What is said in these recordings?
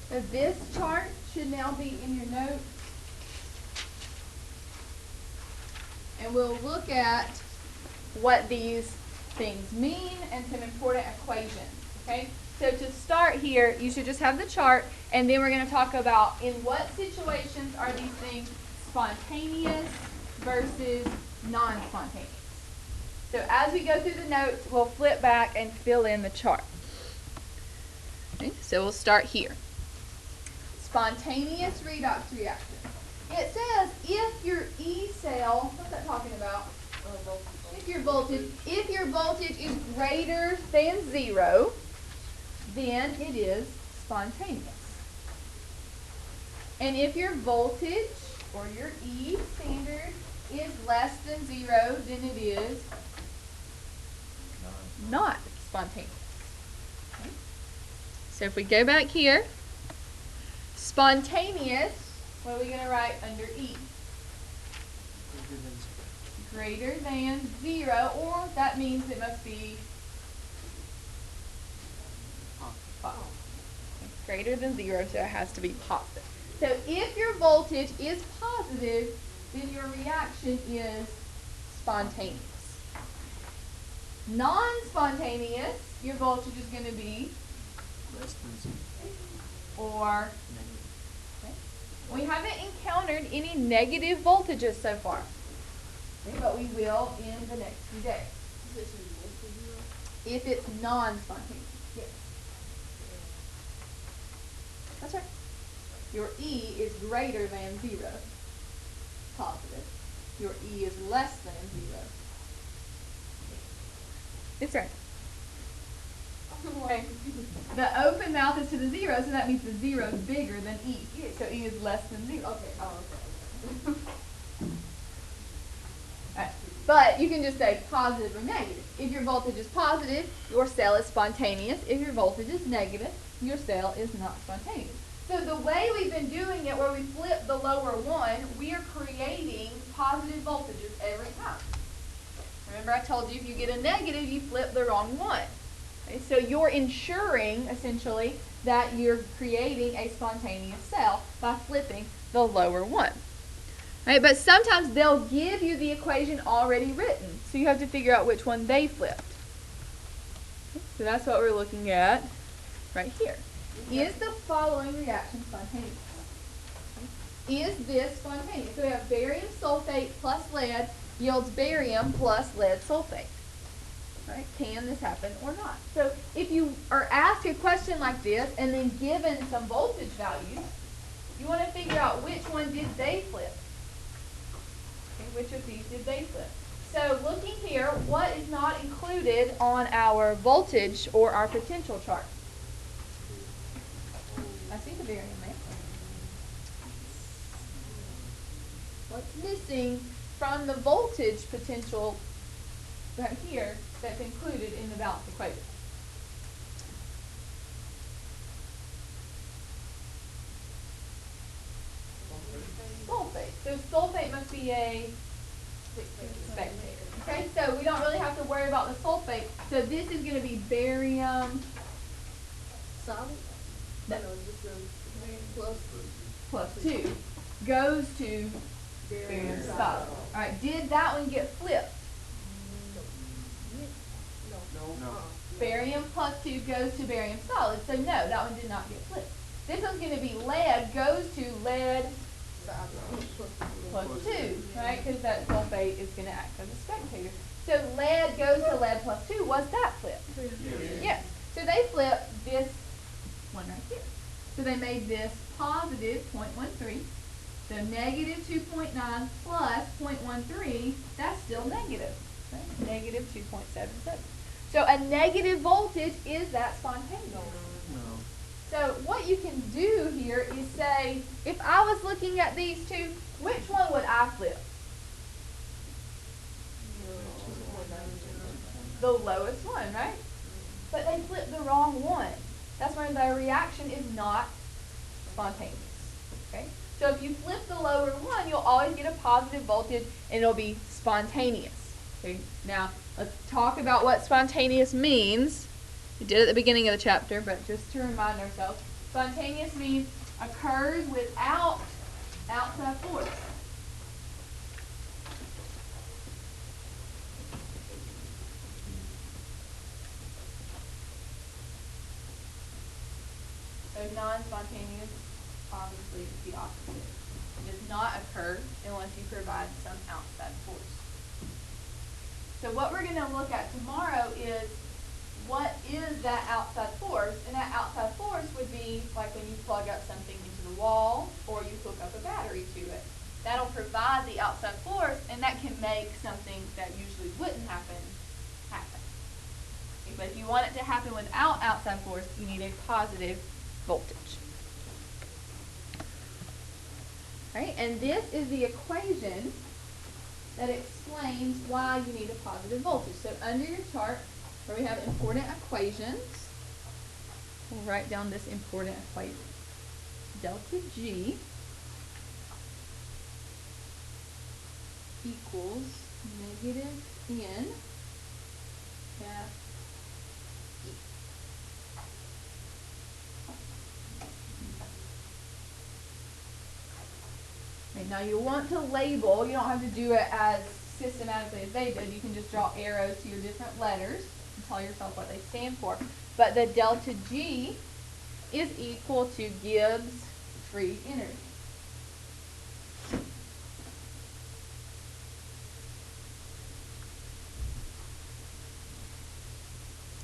So this chart should now be in your notes. And we'll look at what these things mean and some important equations, okay? So to start here, you should just have the chart, and then we're going to talk about in what situations are these things spontaneous versus non-spontaneous. So as we go through the notes, we'll flip back and fill in the chart. Okay, so we'll start here. Spontaneous redox reaction. It says if your E cell, what's that talking about? If your voltage is greater than 0, then it is spontaneous. And if your voltage or your E standard is less than 0, then it is not spontaneous. Okay. So if we go back here, spontaneous, what are we going to write under E? Greater than 0, or that means it must be positive. Greater than 0, so it has to be positive. So if your voltage is positive, then your reaction is spontaneous. Non-spontaneous, your voltage is going to be Less than 0. or okay. We haven't encountered any negative voltages so far. Okay, but we will in the next few days. If it's non-spontaneous. Yes. That's right. Your E is greater than 0. Positive. Your E is less than 0. It's right. Okay. The open mouth is to the 0, so that means the 0 is bigger than E. So E is less than 0. Okay. Oh, okay. Right. But you can just say positive or negative. If your voltage is positive, your cell is spontaneous. If your voltage is negative, your cell is not spontaneous. So the way we've been doing it, where we flip the lower one, we are creating positive voltages every time. Remember I told you if you get a negative, you flip the wrong one. Okay, so you're ensuring, essentially, that you're creating a spontaneous cell by flipping the lower one. Right, but sometimes they'll give you the equation already written, so you have to figure out which one they flipped. So that's what we're looking at right here. Is the following reaction spontaneous? Is this spontaneous? So we have barium sulfate plus lead yields barium plus lead sulfate. Right? Can this happen or not? So if you are asked a question like this and then given some voltage values, you want to figure out which one did they flip. Okay, which of these did they flip? So looking here, what is not included on our voltage or our potential chart? I see the barium there. What's missing from the voltage potential right here that's included in the balance equation? Sulfate. So sulfate must be a spectator. Okay, so we don't really have to worry about the sulfate. So this is going to be barium Solid? No. Plus 2 goes to barium solid. All right, did that one get flipped? No. Barium plus 2 goes to barium solid. So no, that one did not get flipped. This one's going to be lead goes to lead plus 2, right? Because that sulfate is going to act as a spectator. So lead goes to lead plus 2. Was that flipped? Yes. So they flipped this one right here. So they made this positive 0.13. So negative 2.9 plus 0.13, that's still negative. Right? Negative 2.77. So a negative voltage, is that spontaneous? No. So what you can do here is say, if I was looking at these two, which one would I flip? The lowest one, right? But they flipped the wrong one. That's when the reaction is not spontaneous. Okay? So if you flip the lower one, you'll always get a positive voltage and it'll be spontaneous. Okay? Now, let's talk about what spontaneous means. We did it at the beginning of the chapter, but just to remind ourselves, Spontaneous means occurs without outside force. So non-spontaneous, obviously, is the opposite. It does not occur unless you provide some outside force. So what we're going to look at tomorrow is what is that outside force? And that outside force would be like when you plug up something into the wall or you hook up a battery to it. That'll provide the outside force, and that can make something that usually wouldn't happen. But if you want it to happen without outside force, you need a positive voltage. All right, and this is the equation that explains why you need a positive voltage. So under your chart, where we have important equations, we'll write down this important equation. Delta G equals negative N F E. Okay, now you want to label, you don't have to do it as systematically as they did. You can just draw arrows to your different letters and tell yourself what they stand for. But the delta G is equal to Gibbs free energy.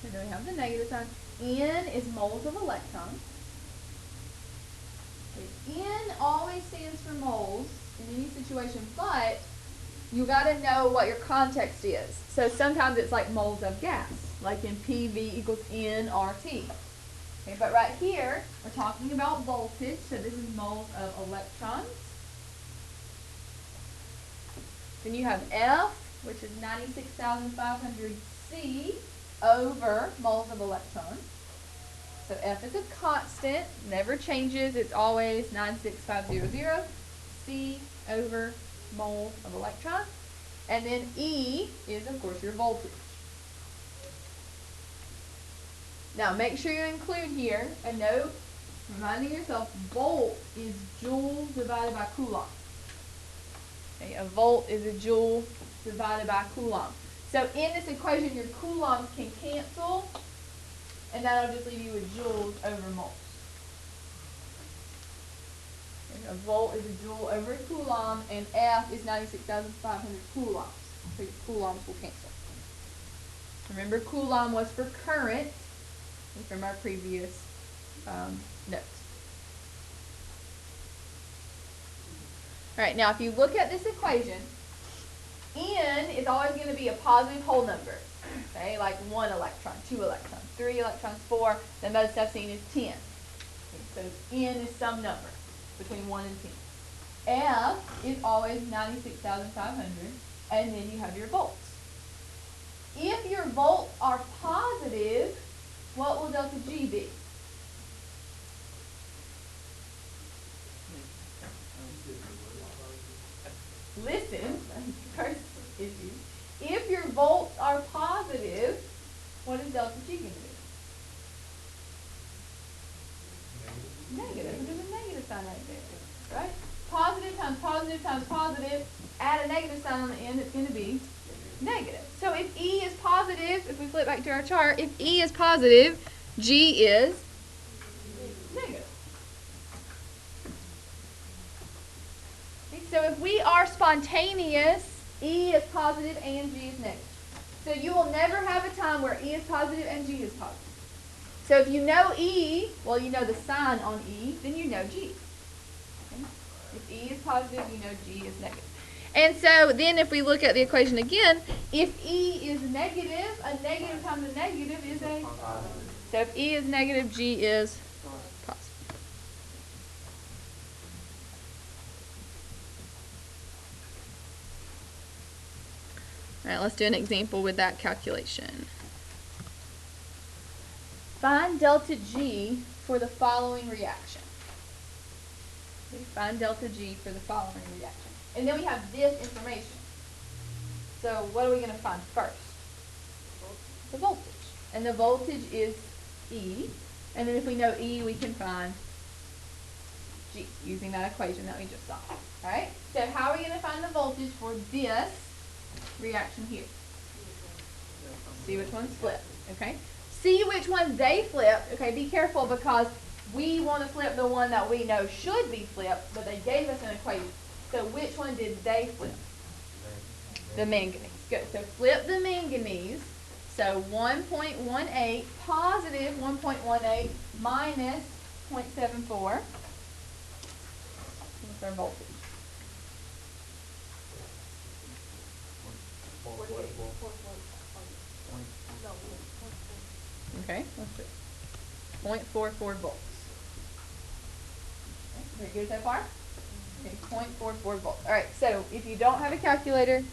And then we have the negative sign. N is moles of electrons. N always stands for moles in any situation, but you got to know what your context is. So sometimes it's like moles of gas, like in PV equals nRT. Okay, but right here, we're talking about voltage, so this is moles of electrons. Then you have F, which is 96,500 C over moles of electrons. So F is a constant, never changes, it's always 96500 C over moles of electrons. And then E is, of course, your voltage. Now, make sure you include here a note reminding yourself volt is joule divided by coulomb. Okay, a volt is a joule divided by coulomb. So in this equation, your coulombs can cancel, and that'll just leave you with joules over moles. Okay, a volt is a joule over a coulomb, and F is 96,500 coulombs. So your coulombs will cancel. Remember, coulomb was for current from our previous notes. All right, now if you look at this equation, N is always going to be a positive whole number. Okay, like 1 electron, 2 electrons, 3 electrons, 4. The most I've seen is 10. Okay, so N is some number between 1 and 10. F is always 96,500, and then you have your volts. If your volts are positive, what will delta G be? Listen, first issue. If your volts are positive, what is delta G going to be? Negative. There's a negative sign right there, right? Positive times positive times positive, add a negative sign on the end, it's going to be negative. So if E is positive, if we flip back to our chart, if E is positive, G is negative. Okay, so if we are spontaneous, E is positive and G is negative. So you will never have a time where E is positive and G is positive. So if you know E, well, you know the sign on E, then you know G. Okay? If E is positive, you know G is negative. And so then if we look at the equation again, if E is negative, a negative times a negative is a positive. So if E is negative, G is positive. All right, let's do an example with that calculation. Find delta G for the following reaction. Okay, find delta G for the following reaction. And then we have this information. So what are we going to find first? The voltage. And the voltage is E. And then if we know E, we can find G using that equation that we just saw. Alright? So how are we going to find the voltage for this reaction here? See which one's flipped. Okay? See which one they flipped. Okay, be careful because we want to flip the one that we know should be flipped, but they gave us an equation. So which one did they flip? The manganese. Good. So flip the manganese. So 1.18 positive 1.18 minus 0.74. What's our voltage? 48. Okay, let's see. 0.44 volts. Okay, very good so far? Okay, 0.44 volts. Alright, so if you don't have a calculator,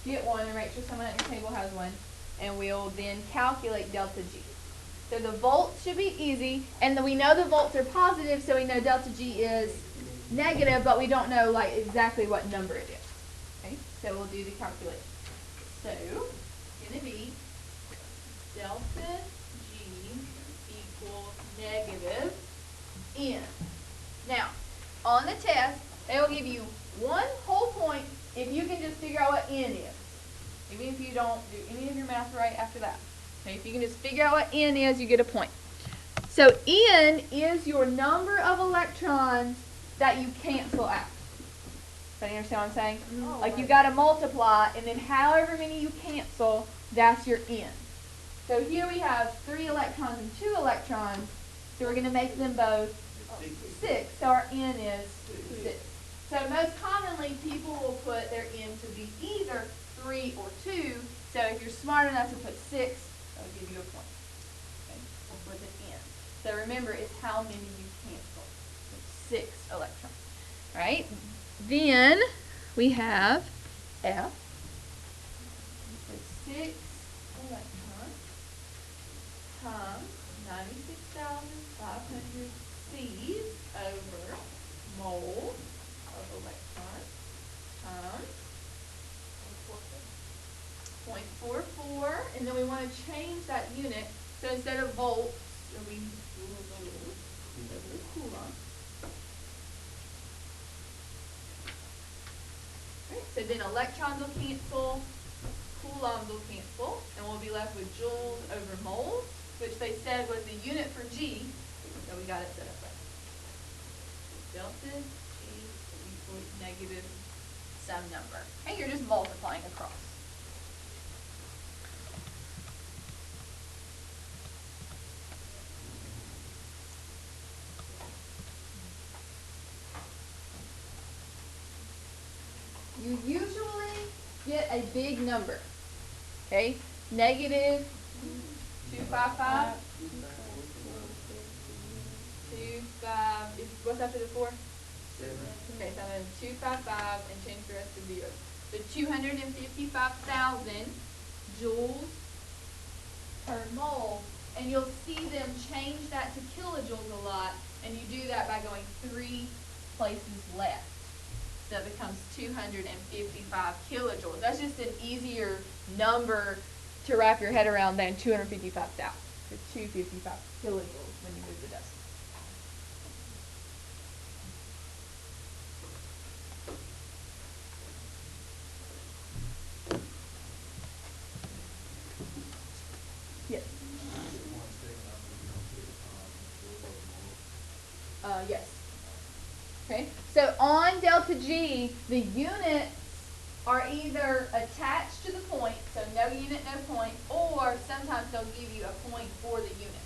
get one and make sure someone at your table has one. And we'll then calculate delta G. So the volts should be easy, and we know the volts are positive, so we know delta G is negative, but we don't know like exactly what number it is. Okay, so we'll do the calculation. So it's going to be delta G equals negative N. Now, on the test, they will give you one whole point if you can just figure out what N is. Even if you don't do any of your math right after that. Okay, if you can just figure out what N is, you get a point. So N is your number of electrons that you cancel out. Do you understand what I'm saying? Oh, Like you right. got to multiply, and then however many you cancel, that's your N. So here we have 3 electrons and 2 electrons, so we're going to make them both 6, so our N is 6. So most commonly, people will put their N to be either 3 or 2, so if you're smart enough to put 6, that'll give you a point. Okay, with an N. So remember, it's how many you cancel. So 6 electrons. Alright, then we have F. So 6 electrons times 96,500 C's over mole of electrons times 0.44, and then we want to change that unit. So instead of volts, we use coulomb. Right, so then electrons will cancel, coulombs will cancel, and we'll be left with joules over moles, which they said was the unit for G, so we got it set up right. Delta G equals negative some number. And you're just multiplying across. You usually get a big number. Okay? Negative 255. 25. What's after the 4? 7. Okay, so I'm going to 255 and change the rest to 0. So 255,000 joules per mole. And you'll see them change that to kilojoules a lot. And you do that by going 3 places left. So it becomes 255 kilojoules. That's just an easier number to wrap your head around than 255,000. So 255 kilojoules when you move the decimal. Yes. Yes. Okay. So on delta G, the units are either attached to the point, so no unit, no point, or sometimes they'll give you a point for the unit.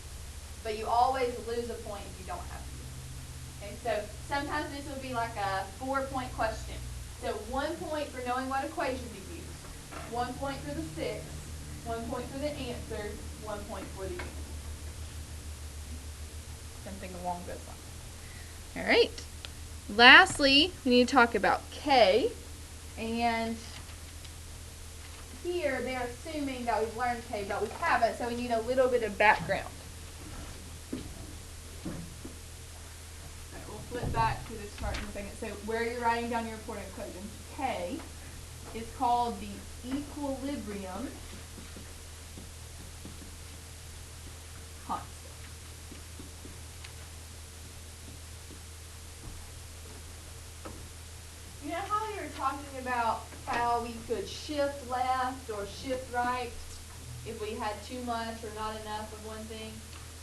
But you always lose a point if you don't have it. Okay, so sometimes this will be like a 4-point question. So 1 point for knowing what equation to use, 1 point for the 6, 1 point for the answer, 1 point for the unit. Something along those lines. All right. Lastly, we need to talk about K. And here they're assuming that we've learned K, but we haven't, so we need a little bit of background. Alright, we'll flip back to this chart in a second. So where you're writing down your important equation, K is called the equilibrium constant. talking about how we could shift left or shift right if we had too much or not enough of one thing?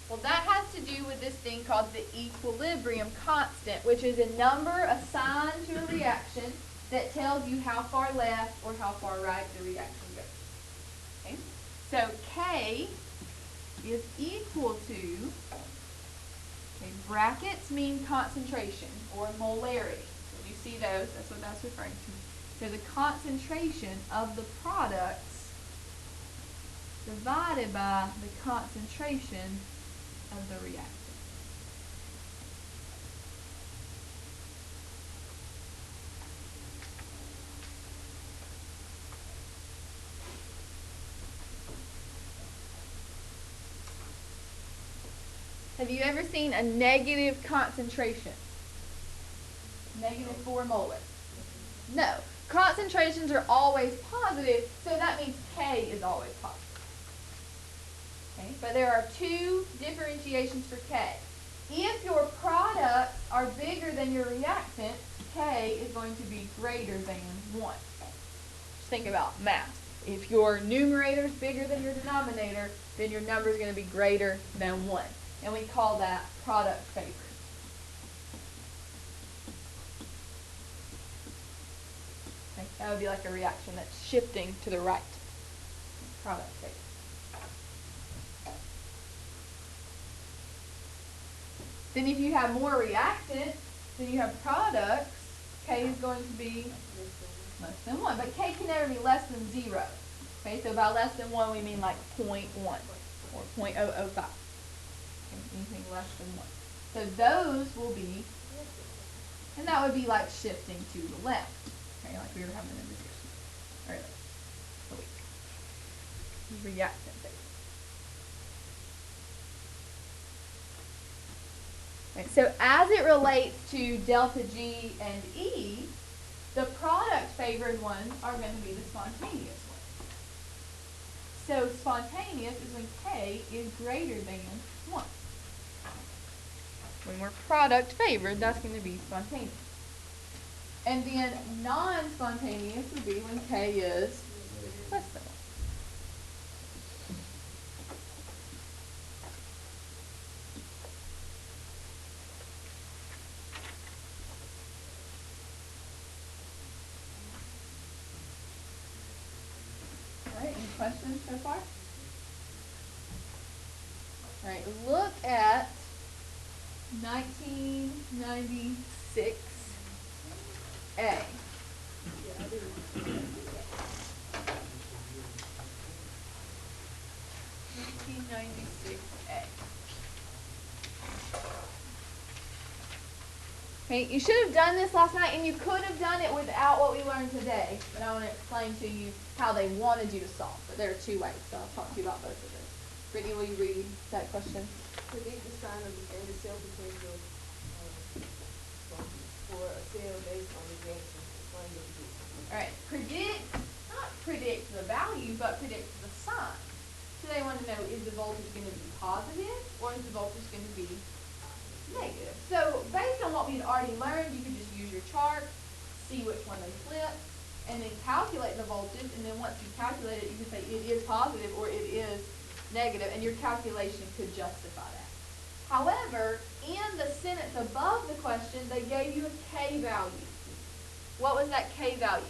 Well, that has to do with this thing called the equilibrium constant, which is a number assigned to a reaction that tells you how far left or how far right the reaction goes. Okay? So K is equal to, okay, brackets mean concentration or molarity. So you see those, that's what that's referring to. So the concentration of the products divided by the concentration of the reactant. Have you ever seen a negative concentration? -4 molar. No. Concentrations are always positive, so that means K is always positive. Okay? But there are two differentiations for K. If your products are bigger than your reactant, K is going to be greater than 1. Just think about math. If your numerator is bigger than your denominator, then your number is going to be greater than 1. And we call that product favored. Okay, that would be like a reaction that's shifting to the right. Product favored. Then if you have more reactant, then you have products, K is going to be less than 1. But K can never be less than 0. Okay, so by less than 1 we mean like 0.1 or 0.005. Anything less than 1. So those will be, and that would be like shifting to the left. Okay, like we were having a discussion earlier. Reactant phase. Right, so as it relates to delta G and E, the product favored ones are going to be the spontaneous ones. So spontaneous is when K is greater than 1. When we're product favored, that's going to be spontaneous. And then non-spontaneous would be when K is less than 1. All right, any questions so far? All right, look at 1996A. 1996A. Okay, you should have done this last night, and you could have done it without what we learned today. But I want to explain to you how they wanted you to solve. But there are two ways, so I'll talk to you about both of those. Brittany, will you read that question? Predict the sign of the cell between the for a cell based on the reaction. Explain the prediction. All right, not predict the value, but predict the sign. So they want to know, is the voltage going to be positive or is the voltage going to be negative? So based on what we've already learned, you could just use your chart, see which one they flip, and then calculate the voltage. And then once you calculate it, you can say it is positive or it is negative, and your calculation could justify that. However, in the sentence above the question, they gave you a K value. What was that K value?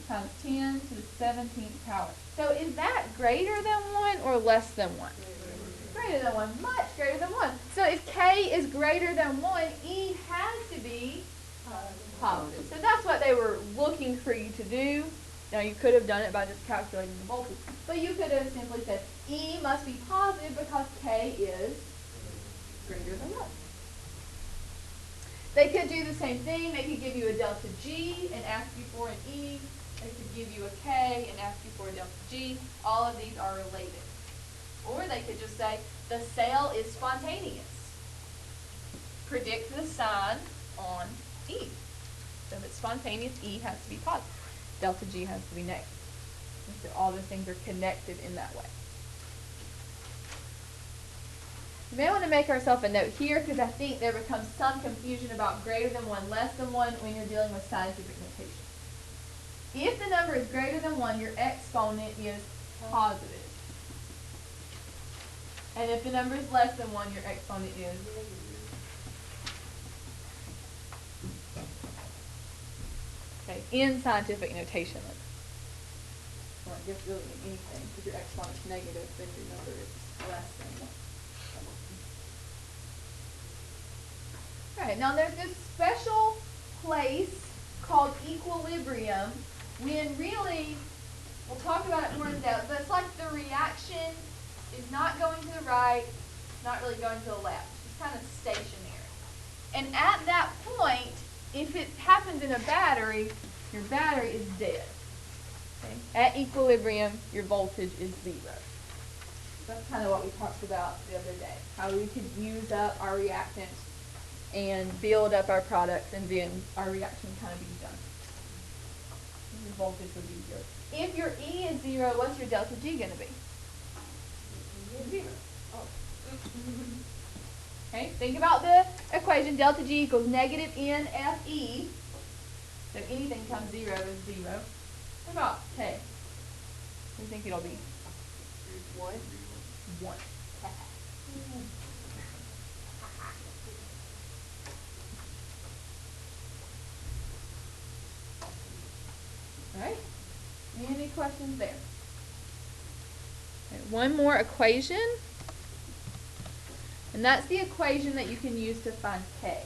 Times 10 to the 17th power. So is that greater than 1 or less than 1? Greater than 1. Much greater than 1. So if K is greater than 1, E has to be positive. So that's what they were looking for you to do. Now you could have done it by just calculating the voltage. But you could have simply said E must be positive because K is greater than 1. They could do the same thing. They could give you a delta G and ask you for an E. They could give you a K and ask you for a delta G. All of these are related. Or they could just say the cell is spontaneous. Predict the sign on E. So if it's spontaneous, E has to be positive. Delta G has to be negative. And so all those things are connected in that way. You may want to make ourselves a note here because I think there becomes some confusion about greater than 1, less than 1 when you're dealing with scientific notation. If the number is greater than 1, your exponent is positive. And if the number is less than 1, your exponent is okay, in scientific notation. Or I guess really in anything. If your exponent's negative, then your number is less than 1. Alright, now there's this special place called equilibrium when really, we'll talk about it more in depth, but it's like the reaction is not going to the right, it's not really going to the left. It's kind of stationary. And at that point, if it happens in a battery, your battery is dead. Okay? At equilibrium, your voltage is 0. That's kind of what we talked about the other day, how we could use up our reactants and build up our products, and then our reaction kind of be done. Your voltage would be 0. If your E is 0, what's your delta G going to be? 0. Okay, think about the equation. Delta G equals negative NFE. So anything times 0 is 0. What about K? What do you think it'll be? 1. 1. Alright, any questions there? Okay, one more equation, and that's the equation that you can use to find K.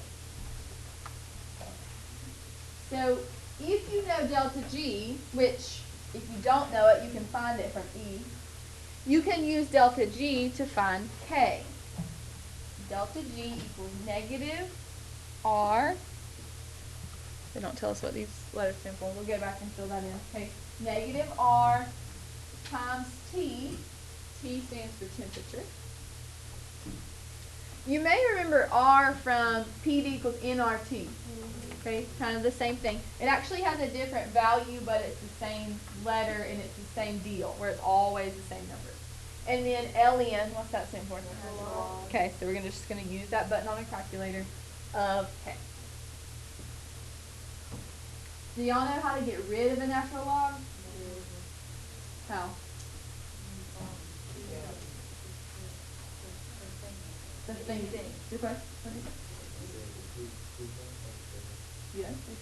So, if you know delta G, which if you don't know it, you can find it from E, you can use delta G to find K. Delta G equals negative R. They don't tell us what these letters stand for. We'll go back and fill that in. Okay, negative R times T. T stands for temperature. You may remember R from PV equals nRT. Okay, kind of the same thing. It actually has a different value, but it's the same letter and it's the same deal, where it's always the same number. And then LN, what's that stand for? Okay, so we're just going to use that button on a calculator of K. Do y'all know how to get rid of a natural log? How? The thing. Your question? Yes, it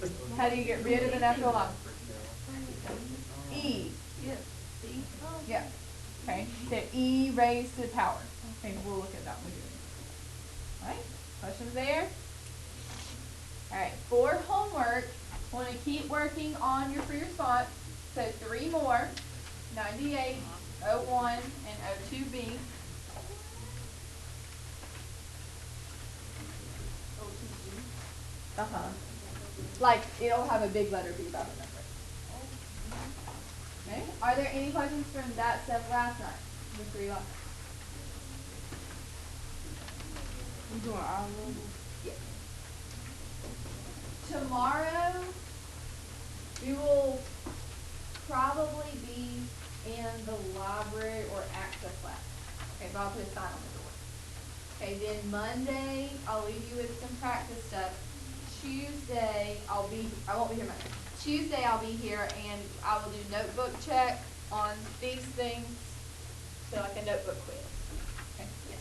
should. How do you get rid of a natural log? E. Yes. See? Yeah. Okay. So E raised to the power. Okay, we'll look at that when we do it. Alright, questions there? Alright, for homework, I want to keep working on your free response. So 3 more, 98, 01, and 02B. Uh-huh. Like, it'll have a big letter B by the number. Okay, are there any questions from that stuff last night? The 3 last night? You doing all of them? Yes. Tomorrow, we will probably be in the library or access lab. Okay, but I'll put a sign on the door. Okay, then Monday, I'll leave you with some practice stuff. Tuesday, I won't be here Monday. Tuesday, I'll be here and I will do notebook check on these things, so like a notebook quiz. Okay, yes.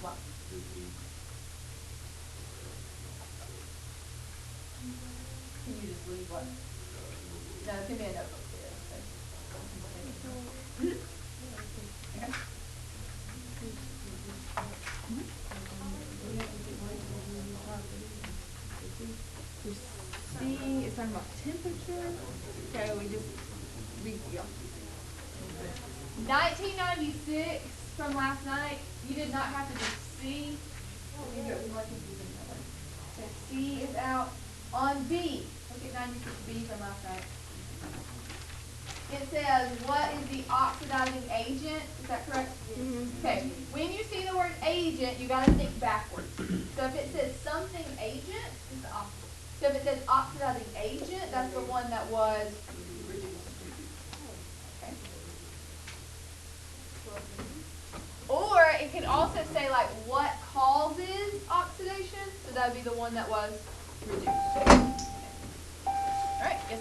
What? Can you just leave what? No, it's gonna be a notebook quiz. Okay. Okay. C is talking about temperature. Okay, we just read. 1996 from last night. You did not have to do C. So C is out. On B, look at 96B from last night. It says, what is the oxidizing agent? Is that correct? Mm-hmm. Okay. When you see the word agent, you got to think backwards. So if it says something agent, it's the opposite. So if it says oxidizing agent, that's the one that was reduced. Okay. Right, it can also say like what causes oxidation, so that would be the one that was reduced. Alright, yes.